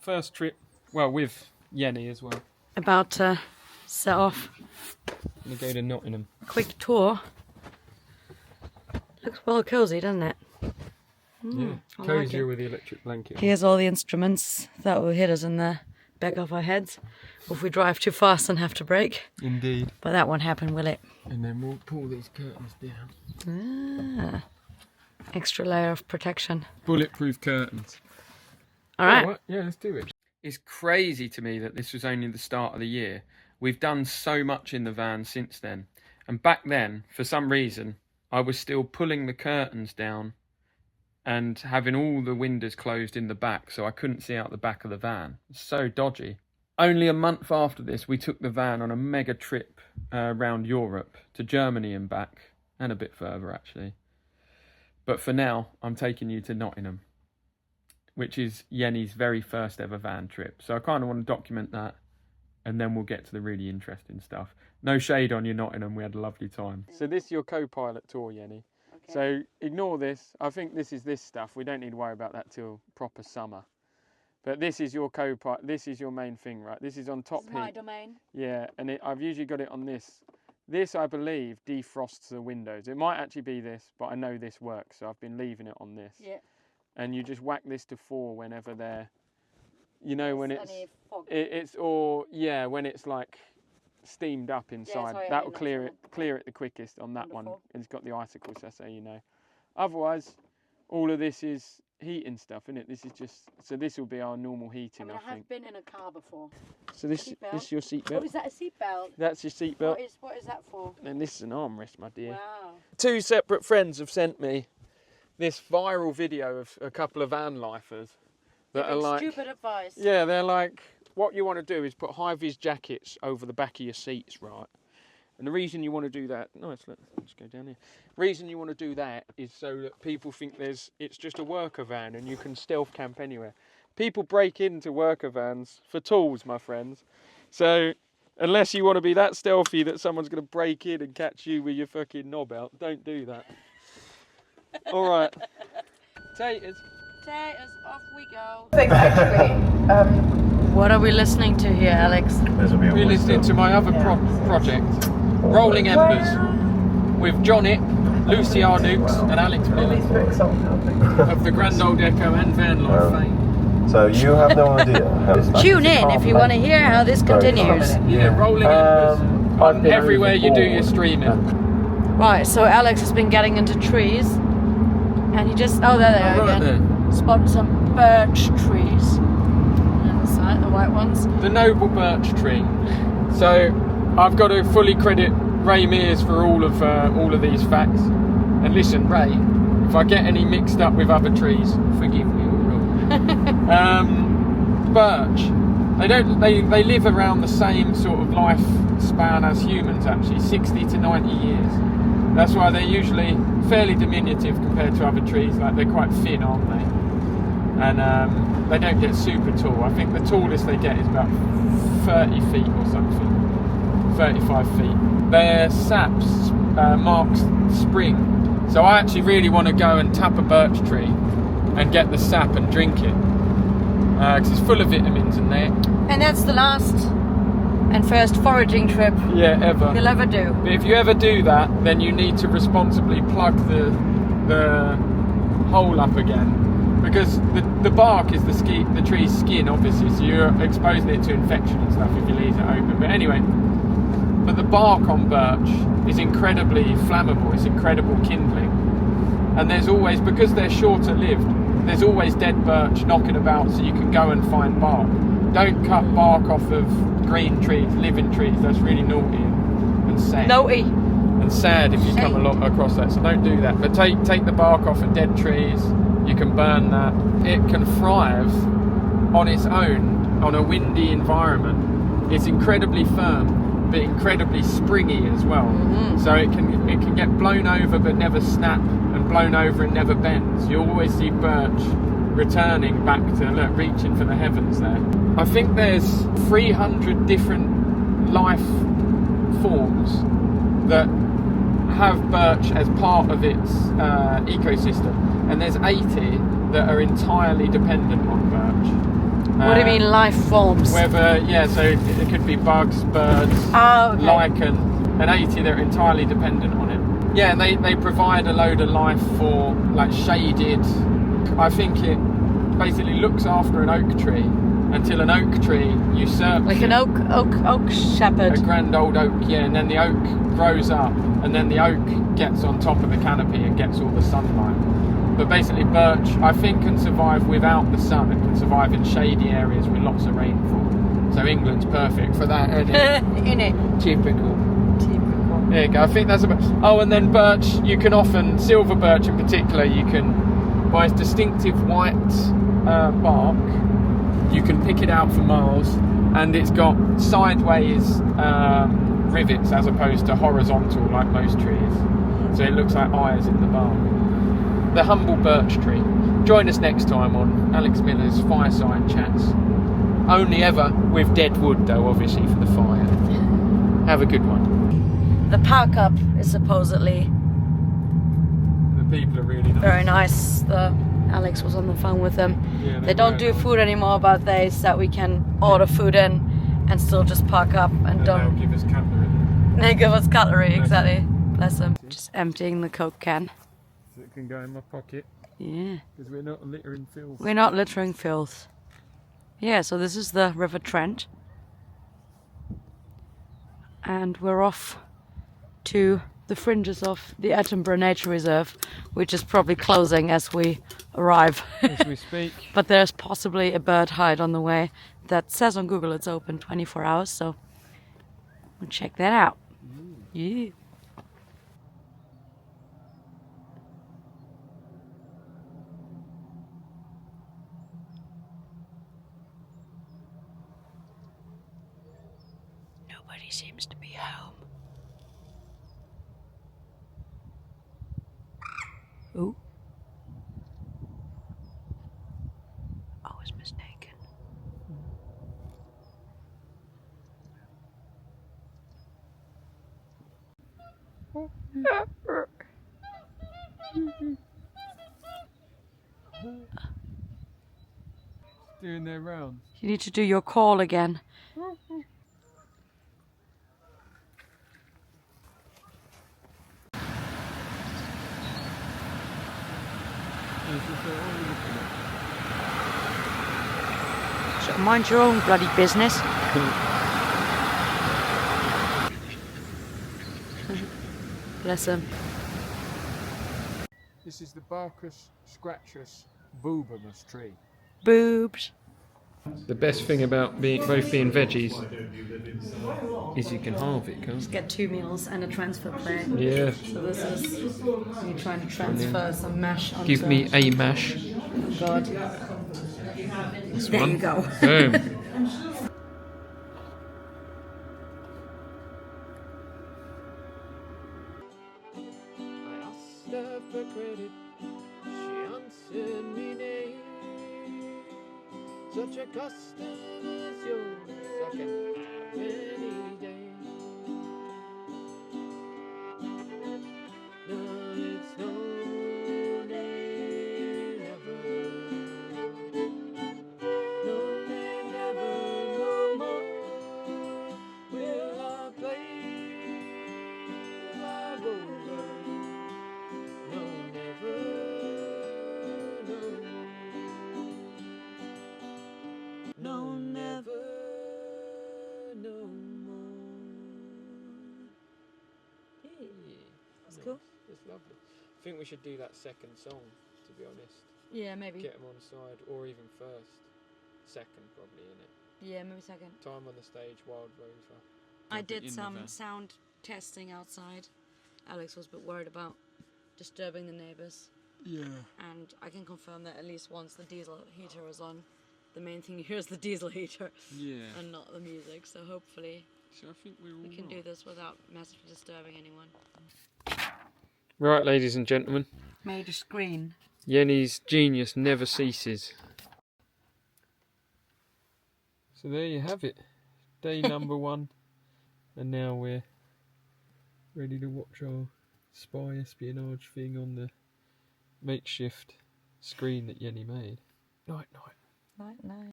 First trip, well, with Jenni as well. About to set off. Gonna go to Nottingham. Quick tour. Looks well cozy, doesn't it? Yeah, cozier with the electric blanket. Here's all the instruments that will hit us in the back of our heads if we drive too fast and have to brake. Indeed. But that won't happen, will it? And then we'll pull these curtains down. Extra layer of protection. Bulletproof curtains. All right. Oh, yeah, let's do it. It's crazy to me that this was only the start of the year. We've done so much in the van since then. And back then, for some reason, I was still pulling the curtains down and having all the windows closed in the back, so I couldn't see out the back of the van. It's so dodgy. Only a month after this, we took the van on a mega trip around Europe to Germany and back, and a bit further actually. But for now, I'm taking you to Nottingham, which is Jenni's very first ever van trip. So I kind of want to document that, and then we'll get to the really interesting stuff. No shade on you, Nottingham, we had a lovely time. So this is your co-pilot tour, Jenni. Okay. So ignore this. I think this is this stuff. We don't need to worry about that till proper summer. But this is your co-pilot. This is your main thing, right? This is on top here. My domain. Yeah, and I've usually got it on this. This, I believe, defrosts the windows. It might actually be this, but I know this works, so I've been leaving it on this. Yeah. And you just whack this to 4 whenever they're, you know, when it's or yeah, when it's like steamed up inside. Yeah, that'll clear it the quickest on that Wonderful. One. It's got the icicles, so you know. Otherwise, all of this is heating stuff, isn't it? This is just, so this will be our normal heating, I think. I have been in a car before. So this is your seat belt. Oh, is that a seat belt? That's your seat belt. What is that for? And this is an armrest, my dear. Wow. 2 separate friends have sent me this viral video of a couple of van lifers that are like stupid advice. Yeah, they're like, what you want to do is put high-vis jackets over the back of your seats, right? And the reason you want to do that, let's go down here. The reason you want to do that is so that people think it's just a worker van and you can stealth camp anywhere. People break into worker vans for tools, my friends. So unless you want to be that stealthy that someone's going to break in and catch you with your fucking knob out, don't do that. All right. Taters, off we go. What are we listening to here, Alex? We're listening to my other project, Rolling Embers, with John It, Lucy Arnukes and Alex Miller of the Grand Old Echo and Van Life fame. So you have no idea. Tune in if you want to hear how this continues. Yeah, Rolling Embers, everywhere you do your streaming. Right, so Alex has been getting into trees, and he just, there they are again. Spotted some birch trees. On the side, the white ones. The noble birch tree. So I've got to fully credit Ray Mears for all of these facts. And listen, Ray, if I get any mixed up with other trees, forgive me. Birch, they live around the same sort of lifespan as humans, actually, 60 to 90 years. That's why they're usually fairly diminutive compared to other trees. Like, they're quite thin, aren't they? And they don't get super tall. I think the tallest they get is about 30 feet or something, 35 feet. Their saps marks spring. So I actually really want to go and tap a birch tree and get the sap and drink it. Because it's full of vitamins in there. And that's the last and first foraging trip ever you'll ever do. But if you ever do that, then you need to responsibly plug the hole up again, because the bark is the tree's skin, obviously, so you're exposing it to infection and stuff if you leave it open. But anyway, but the bark on birch is incredibly flammable. It's incredible kindling, and there's always, because they're shorter lived, there's always dead birch knocking about, so you can go and find bark. Don't cut bark off of green trees, living trees. That's really naughty and sad. Naughty. And sad if you come across that. So don't do that. But take the bark off of dead trees. You can burn that. It can thrive on its own on a windy environment. It's incredibly firm, but incredibly springy as well. Mm-hmm. So it can get blown over but never snap, and blown over and never bends. You always see birch returning back to, reaching for the heavens there. I think there's 300 different life forms that have birch as part of its ecosystem, and there's 80 that are entirely dependent on birch. What do you mean life forms? Whether, yeah, so it could be bugs, birds, Okay. lichen, and 80 that are entirely dependent on it. Yeah, and they provide a load of life for like shaded. I think it basically looks after an oak tree until an oak tree usurps Like an oak shepherd. a grand old oak, yeah, and then the oak grows up, and then the oak gets on top of the canopy and gets all the sunlight. But basically birch, I think, can survive without the sun. It can survive in shady areas with lots of rainfall. So England's perfect for that, isn't it? Innit? Typical. Typical. There you go, I think that's about... Oh, and then birch, you can often, silver birch in particular, you can, by its distinctive white bark, you can pick it out for miles, and it's got sideways rivets as opposed to horizontal like most trees. So it looks like eyes in the bark. The humble birch tree. Join us next time on Alex Miller's Fireside Chats. Only ever with dead wood, though, obviously, for the fire. Have a good one. The park up is supposedly The people are really nice. very nice. Alex was on the phone with them. Yeah, They don't do food anymore, but they said we can order food in and still just park up and They'll don't. give us cutlery. They give us cutlery, Bless exactly. Bless them. Just emptying the Coke can. So it can go in my pocket, Yeah. because we're not littering filth. We're not littering filth. Yeah, so this is the River Trent. And we're off to the fringes of the Edinburgh Nature Reserve, which is probably closing as we arrive. As we speak. But there's possibly a bird hide on the way that says on Google it's open 24 hours, so we'll check that out. Yeah. Nobody seems to be home. Ooh. I was mistaken. Doing their rounds. You need to do your call again. So mind your own bloody business. Bless him. This is the Barcus scratchus bulbomus tree. Boobs. The best thing about both being veggies is you can halve it, can't you? Get 2 meals and a transfer plate. Yeah. So this is me trying to transfer some mash onto... Give me a mash. God. This There one. you go. Boom. I asked her for credit. She answered me nay. Such a custom as yours I can have any day. No, it's no nay, never. No nay, never, no more will I play love over. No, never, no. No, never, no more. Hey, That's cool. It's lovely. I think we should do that second song, to be honest. Yeah, maybe. Get them on side, or even first. Second, probably, innit? Yeah, maybe second. Time on the stage, Wild Rover. I Drop it did in the some van. sound testing outside. Alex was a bit worried about disturbing the neighbours. Yeah. And I can confirm that at least once the diesel heater was on, the main thing you hear is the diesel heater Yeah. and not the music. So hopefully So I think we're all we can do this without massively disturbing anyone. Right, ladies and gentlemen. Made a screen. Jenni's genius never ceases. So there you have it. Day number 1. And now we're ready to watch our spy espionage thing on the makeshift screen that Jenni made. Night, night. Night, night.